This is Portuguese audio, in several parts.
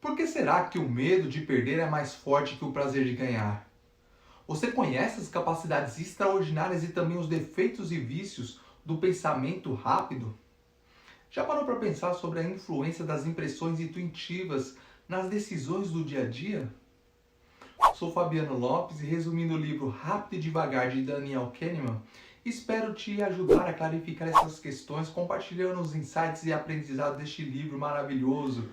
Por que será que o medo de perder é mais forte que o prazer de ganhar? Você conhece as capacidades extraordinárias e também os defeitos e vícios do pensamento rápido? Já parou para pensar sobre a influência das impressões intuitivas nas decisões do dia a dia? Sou Fabiano Lopes e resumindo o livro Rápido e Devagar de Daniel Kahneman, espero te ajudar a clarificar essas questões compartilhando os insights e aprendizados deste livro maravilhoso.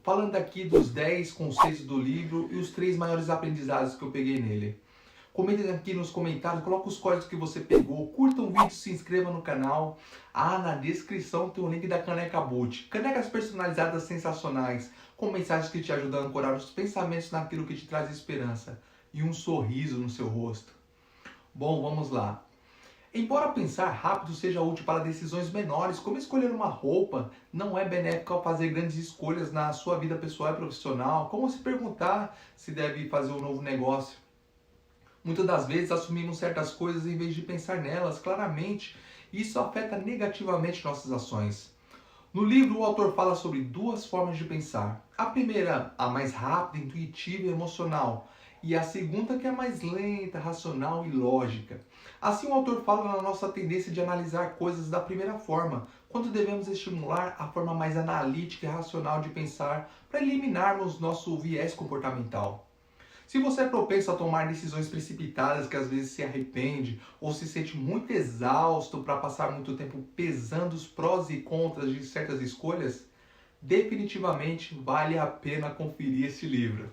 Falando aqui dos 10 conceitos do livro e os 3 maiores aprendizados que eu peguei nele. Comentem aqui nos comentários, coloque os códigos que você pegou, curta o vídeo, se inscreva no canal. Na descrição tem o link da Caneca Boot. Canecas personalizadas sensacionais, com mensagens que te ajudam a ancorar os pensamentos naquilo que te traz esperança e um sorriso no seu rosto. Bom, vamos lá. Embora pensar rápido seja útil para decisões menores, como escolher uma roupa, não é benéfico ao fazer grandes escolhas na sua vida pessoal e profissional, como se perguntar se deve fazer um novo negócio. Muitas das vezes assumimos certas coisas em vez de pensar nelas claramente, e isso afeta negativamente nossas ações. No livro, o autor fala sobre 2 formas de pensar. A primeira, a mais rápida, intuitiva e emocional, e a segunda, que é mais lenta, racional e lógica. Assim, o autor fala na nossa tendência de analisar coisas da primeira forma, quando devemos estimular a forma mais analítica e racional de pensar para eliminarmos nosso viés comportamental. Se você é propenso a tomar decisões precipitadas que às vezes se arrepende ou se sente muito exausto para passar muito tempo pesando os prós e contras de certas escolhas, definitivamente vale a pena conferir este livro.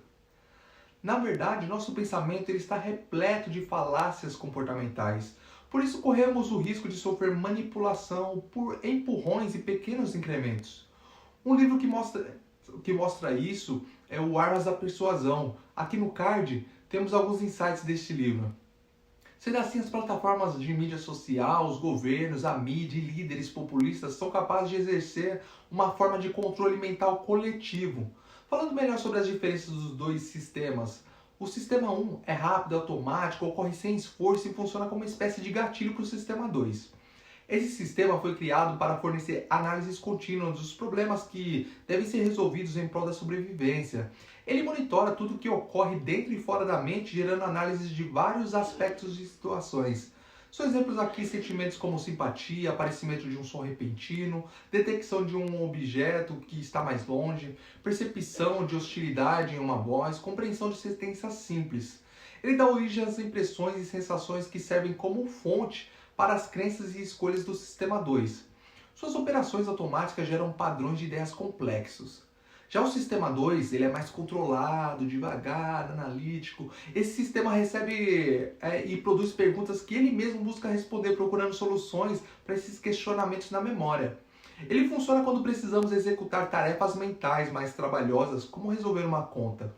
Na verdade, nosso pensamento ele está repleto de falácias comportamentais. Por isso corremos o risco de sofrer manipulação por empurrões e pequenos incrementos. Um livro que mostra isso é o Armas da Persuasão. Aqui no card temos alguns insights deste livro. Sendo assim, as plataformas de mídia social, os governos, a mídia e líderes populistas são capazes de exercer uma forma de controle mental coletivo. Falando melhor sobre as diferenças dos 2 sistemas. O sistema 1 é rápido, automático, ocorre sem esforço e funciona como uma espécie de gatilho para o sistema 2. Esse sistema foi criado para fornecer análises contínuas dos problemas que devem ser resolvidos em prol da sobrevivência. Ele monitora tudo o que ocorre dentro e fora da mente, gerando análises de vários aspectos de situações. São exemplos aqui sentimentos como simpatia, aparecimento de um som repentino, detecção de um objeto que está mais longe, percepção de hostilidade em uma voz, compreensão de sentenças simples. Ele dá origem às impressões e sensações que servem como fonte para as crenças e escolhas do sistema 2. Suas operações automáticas geram padrões de ideias complexos. Já o sistema 2, ele é mais controlado, devagar, analítico. Esse sistema recebe e produz perguntas que ele mesmo busca responder, procurando soluções para esses questionamentos na memória. Ele funciona quando precisamos executar tarefas mentais mais trabalhosas, como resolver uma conta.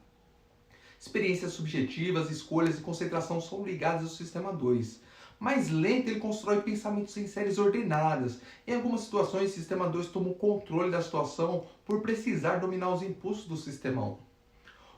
Experiências subjetivas, escolhas e concentração são ligadas ao sistema 2. Mais lento, ele constrói pensamentos em séries ordenadas. Em algumas situações, o sistema 2 toma o controle da situação por precisar dominar os impulsos do sistema 1.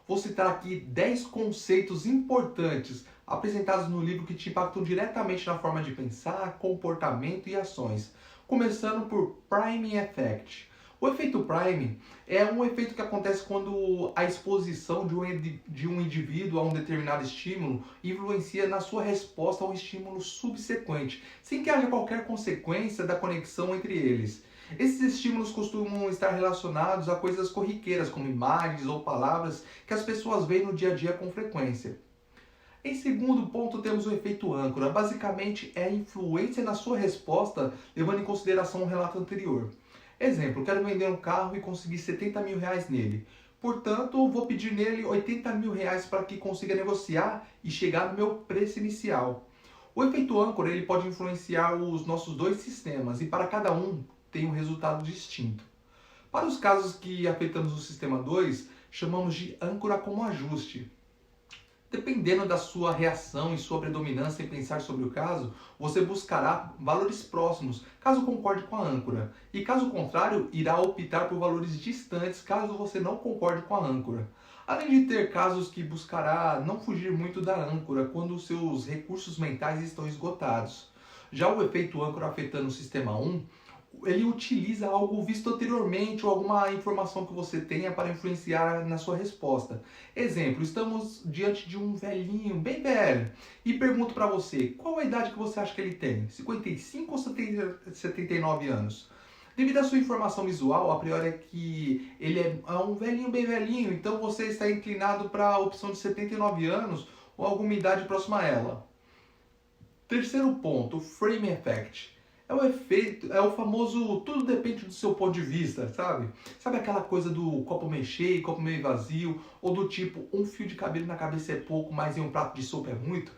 Vou citar aqui 10 conceitos importantes apresentados no livro que te impactam diretamente na forma de pensar, comportamento e ações. Começando por Priming Effect. O efeito Prime é um efeito que acontece quando a exposição de um indivíduo a um determinado estímulo influencia na sua resposta a um estímulo subsequente, sem que haja qualquer consequência da conexão entre eles. Esses estímulos costumam estar relacionados a coisas corriqueiras, como imagens ou palavras que as pessoas veem no dia a dia com frequência. Em segundo ponto, temos o efeito âncora. Basicamente, é a influência na sua resposta, levando em consideração o relato anterior. Exemplo, quero vender um carro e conseguir 70 mil reais nele. Portanto, vou pedir nele 80 mil reais para que consiga negociar e chegar no meu preço inicial. O efeito âncora ele pode influenciar os nossos 2 sistemas e para cada um tem um resultado distinto. Para os casos que afetamos o sistema 2, chamamos de âncora como ajuste. Dependendo da sua reação e sua predominância em pensar sobre o caso, você buscará valores próximos, caso concorde com a âncora, e caso contrário, irá optar por valores distantes, caso você não concorde com a âncora. Além de ter casos que buscará não fugir muito da âncora quando os seus recursos mentais estão esgotados. Já o efeito âncora afetando o sistema 1, ele utiliza algo visto anteriormente ou alguma informação que você tenha para influenciar na sua resposta. Exemplo, estamos diante de um velhinho, bem velho, e pergunto para você, qual a idade que você acha que ele tem? 55 ou 79 anos? Devido à sua informação visual, a priori é que ele é um velhinho bem velhinho, então você está inclinado para a opção de 79 anos ou alguma idade próxima a ela. Terceiro ponto, o frame effect. É o efeito, é o famoso tudo depende do seu ponto de vista, sabe? Sabe aquela coisa do copo meio cheio, copo meio vazio, ou do tipo, um fio de cabelo na cabeça é pouco, mas em um prato de sopa é muito?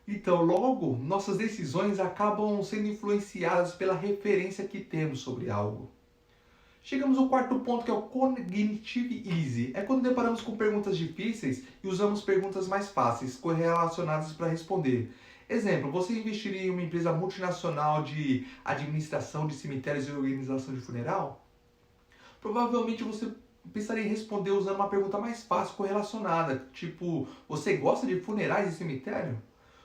Então, logo, nossas decisões acabam sendo influenciadas pela referência que temos sobre algo. Chegamos ao quarto ponto, que é o Cognitive Easy. É quando deparamos com perguntas difíceis e usamos perguntas mais fáceis, correlacionadas para responder. Exemplo, você investiria em uma empresa multinacional de administração de cemitérios e organização de funeral? Provavelmente você pensaria em responder usando uma pergunta mais fácil correlacionada, tipo, você gosta de funerais e cemitério?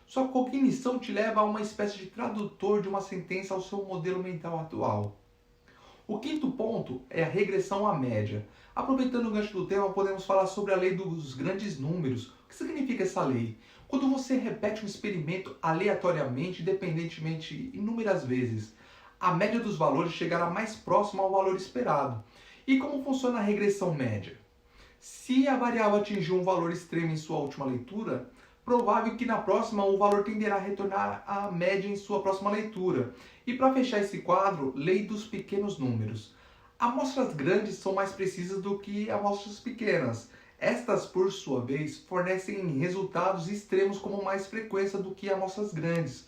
Sua cognição te leva a uma espécie de tradutor de uma sentença ao seu modelo mental atual. O quinto ponto é a regressão à média. Aproveitando o gancho do tema, podemos falar sobre a lei dos grandes números. O que significa essa lei? Quando você repete um experimento aleatoriamente, independentemente, inúmeras vezes, a média dos valores chegará mais próxima ao valor esperado. E como funciona a regressão média? Se a variável atingiu um valor extremo em sua última leitura, provável que na próxima o valor tenderá a retornar à média em sua próxima leitura. E para fechar esse quadro, lei dos pequenos números. Amostras grandes são mais precisas do que amostras pequenas. Estas, por sua vez, fornecem resultados extremos com mais frequência do que amostras grandes.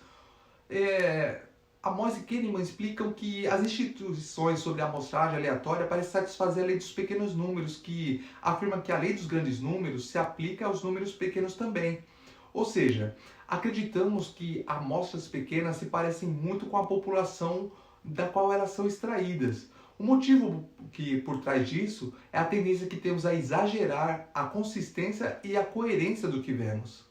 Amos e Kahneman explicam que as instituições sobre a amostragem aleatória parecem satisfazer a lei dos pequenos números, que afirma que a lei dos grandes números se aplica aos números pequenos também. Ou seja, acreditamos que amostras pequenas se parecem muito com a população da qual elas são extraídas. O motivo que por trás disso é a tendência que temos a exagerar a consistência e a coerência do que vemos.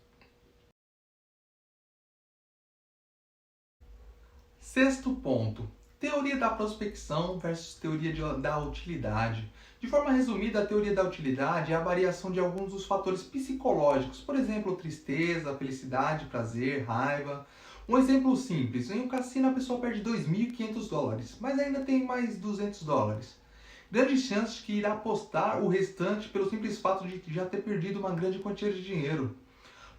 Sexto ponto, teoria da prospecção versus teoria da utilidade. De forma resumida, a teoria da utilidade é a variação de alguns dos fatores psicológicos, por exemplo, tristeza, felicidade, prazer, raiva. Um exemplo simples, em um cassino a pessoa perde $2.500, mas ainda tem mais $200. Grandes chances de que irá apostar o restante pelo simples fato de já ter perdido uma grande quantia de dinheiro.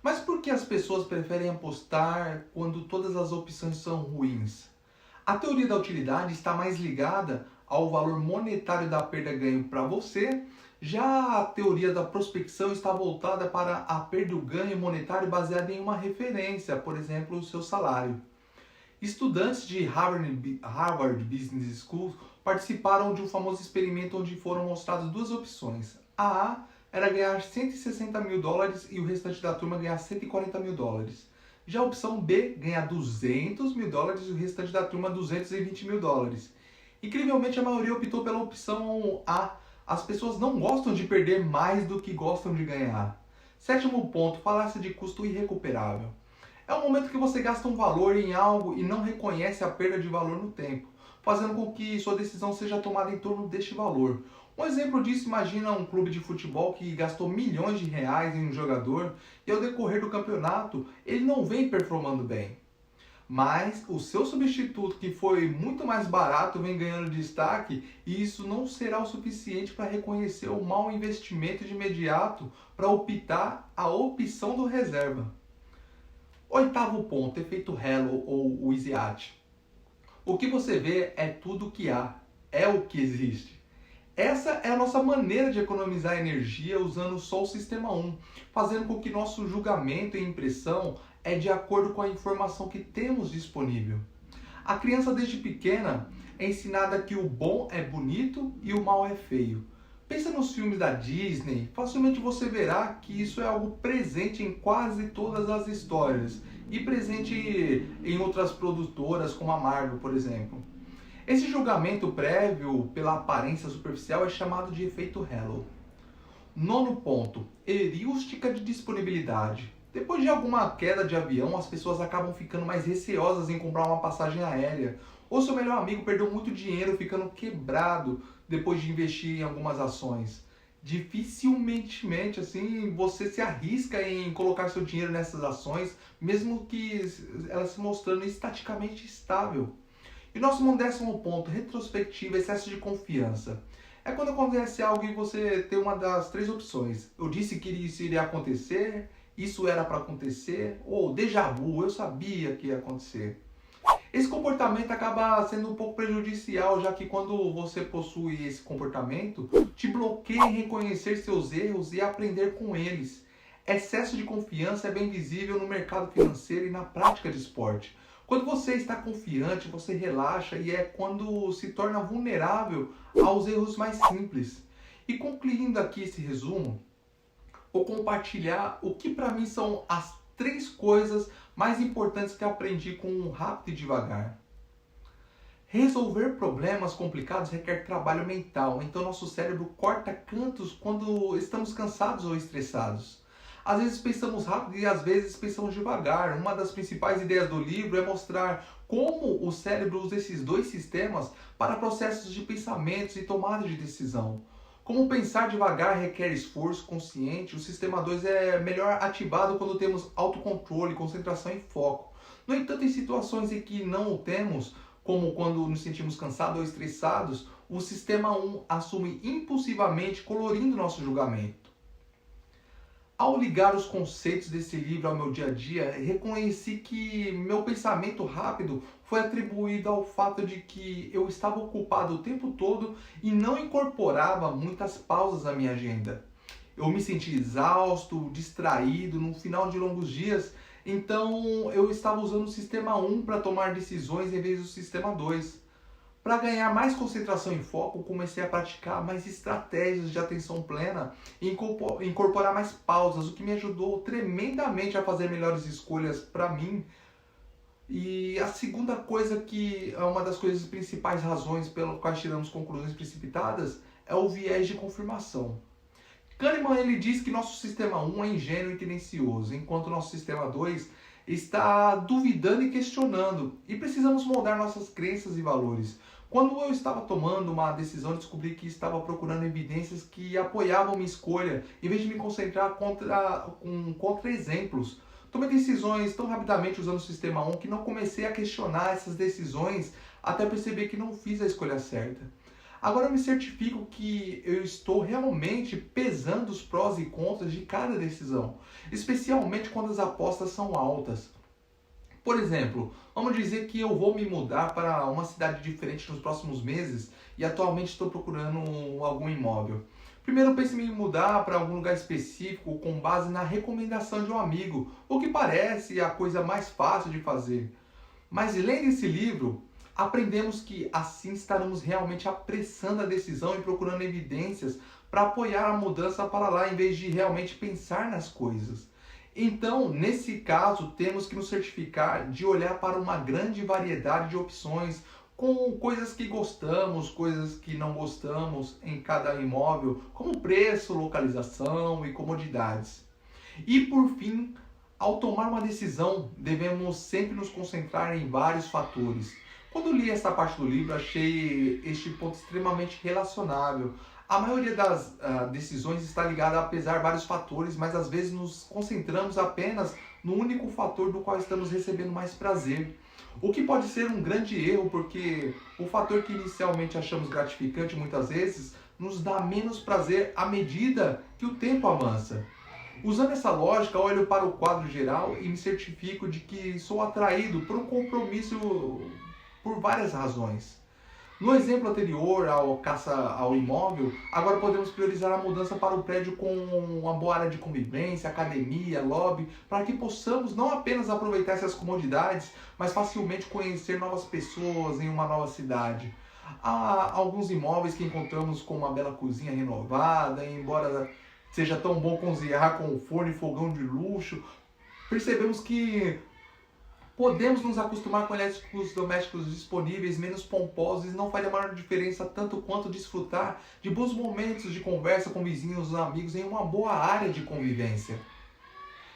Mas por que as pessoas preferem apostar quando todas as opções são ruins? A teoria da utilidade está mais ligada ao valor monetário da perda-ganho para você, já a teoria da prospecção está voltada para a perda e ganho monetário baseada em uma referência, por exemplo, o seu salário. Estudantes de Harvard Business School participaram de um famoso experimento onde foram mostradas duas opções. A era ganhar $160 mil e o restante da turma ganhar $140 mil. Já a opção B, ganhar $200 mil e o restante da turma $220 mil. Incrivelmente, a maioria optou pela opção A. As pessoas não gostam de perder mais do que gostam de ganhar. Sétimo ponto, falácia de custo irrecuperável. É o momento que você gasta um valor em algo e não reconhece a perda de valor no tempo, fazendo com que sua decisão seja tomada em torno deste valor. Um exemplo disso, imagina um clube de futebol que gastou milhões de reais em um jogador e ao decorrer do campeonato ele não vem performando bem. Mas o seu substituto, que foi muito mais barato, vem ganhando destaque e isso não será o suficiente para reconhecer o mau investimento de imediato para optar a opção do reserva. Oitavo ponto, efeito Halo ou o Easy-At. O que você vê é tudo o que há, é o que existe. Essa é a nossa maneira de economizar energia usando só o sistema 1, fazendo com que nosso julgamento e impressão é de acordo com a informação que temos disponível. A criança desde pequena é ensinada que o bom é bonito e o mal é feio. Pensa nos filmes da Disney, facilmente você verá que isso é algo presente em quase todas as histórias e presente em outras produtoras como a Marvel, por exemplo. Esse julgamento prévio pela aparência superficial é chamado de efeito Halo. Nono ponto, heurística de disponibilidade. Depois de alguma queda de avião, as pessoas acabam ficando mais receosas em comprar uma passagem aérea Ou seu melhor amigo perdeu muito dinheiro ficando quebrado depois de investir em algumas ações. Dificilmente assim, você se arrisca em colocar seu dinheiro nessas ações, mesmo que elas se mostrando estaticamente estável. E nosso 11º ponto, retrospectiva, excesso de confiança. É quando acontece algo e você tem uma das três opções. Eu disse que isso iria acontecer, isso era para acontecer, ou déjà vu, eu sabia que ia acontecer. Esse comportamento acaba sendo um pouco prejudicial, já que quando você possui esse comportamento, te bloqueia em reconhecer seus erros e aprender com eles. Excesso de confiança é bem visível no mercado financeiro e na prática de esporte. Quando você está confiante, você relaxa e é quando se torna vulnerável aos erros mais simples. E concluindo aqui esse resumo, vou compartilhar o que para mim são as 3 coisas mais importantes que aprendi com o Rápido e Devagar. Resolver problemas complicados requer trabalho mental, então nosso cérebro corta cantos quando estamos cansados ou estressados. Às vezes pensamos rápido e às vezes pensamos devagar. Uma das principais ideias do livro é mostrar como o cérebro usa esses dois sistemas para processos de pensamentos e tomada de decisão. Como pensar devagar requer esforço consciente, o sistema 2 é melhor ativado quando temos autocontrole, concentração e foco. No entanto, em situações em que não o temos, como quando nos sentimos cansados ou estressados, o sistema 1 assume impulsivamente, colorindo nosso julgamento. Ao ligar os conceitos desse livro ao meu dia a dia, reconheci que meu pensamento rápido foi atribuído ao fato de que eu estava ocupado o tempo todo e não incorporava muitas pausas à minha agenda. Eu me senti exausto, distraído no final de longos dias, então eu estava usando o sistema 1 para tomar decisões em vez do sistema 2. Para ganhar mais concentração e foco, comecei a praticar mais estratégias de atenção plena e incorporar mais pausas, o que me ajudou tremendamente a fazer melhores escolhas para mim. E a segunda coisa, que é uma das coisas principais razões pelas quais tiramos conclusões precipitadas, é o viés de confirmação. Kahneman ele diz que nosso sistema 1 é ingênuo e tendencioso, enquanto nosso sistema 2 está duvidando e questionando, e precisamos moldar nossas crenças e valores. Quando eu estava tomando uma decisão, descobri que estava procurando evidências que apoiavam minha escolha, em vez de me concentrar contra exemplos. Tomei decisões tão rapidamente usando o sistema 1 que não comecei a questionar essas decisões até perceber que não fiz a escolha certa. Agora eu me certifico que eu estou realmente pesando os prós e contras de cada decisão, especialmente quando as apostas são altas. Por exemplo, vamos dizer que eu vou me mudar para uma cidade diferente nos próximos meses e atualmente estou procurando algum imóvel. Primeiro eu penso em me mudar para algum lugar específico com base na recomendação de um amigo, o que parece a coisa mais fácil de fazer. Mas lendo esse livro, aprendemos que assim estaremos realmente apressando a decisão e procurando evidências para apoiar a mudança para lá, em vez de realmente pensar nas coisas. Então, nesse caso, temos que nos certificar de olhar para uma grande variedade de opções, com coisas que gostamos, coisas que não gostamos em cada imóvel, como preço, localização e comodidades. E por fim, ao tomar uma decisão, devemos sempre nos concentrar em vários fatores. Quando li esta parte do livro, achei este ponto extremamente relacionável. A maioria das decisões está ligada a pesar vários fatores, mas às vezes nos concentramos apenas no único fator do qual estamos recebendo mais prazer. O que pode ser um grande erro, porque o fator que inicialmente achamos gratificante muitas vezes nos dá menos prazer à medida que o tempo avança. Usando essa lógica, olho para o quadro geral e me certifico de que sou atraído por um compromisso por várias razões. No exemplo anterior ao caça ao imóvel, agora podemos priorizar a mudança para o prédio com uma boa área de convivência, academia, lobby, para que possamos não apenas aproveitar essas comodidades, mas facilmente conhecer novas pessoas em uma nova cidade. Há alguns imóveis que encontramos com uma bela cozinha renovada, embora seja tão bom cozinhar com forno e fogão de luxo, percebemos que podemos nos acostumar com elétricos domésticos disponíveis, menos pomposos, e não faz a maior diferença tanto quanto desfrutar de bons momentos de conversa com vizinhos ou amigos em uma boa área de convivência.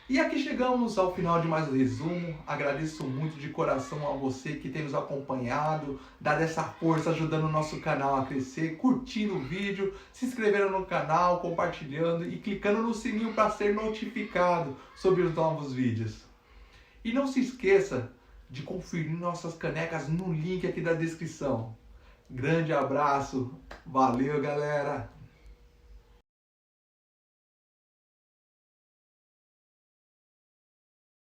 E aqui chegamos ao final de mais um resumo. Agradeço muito de coração a você que tem nos acompanhado, dado essa força, ajudando o nosso canal a crescer, curtindo o vídeo, se inscrevendo no canal, compartilhando e clicando no sininho para ser notificado sobre os novos vídeos. E não se esqueça de conferir nossas canecas no link aqui da descrição. Grande abraço, valeu galera!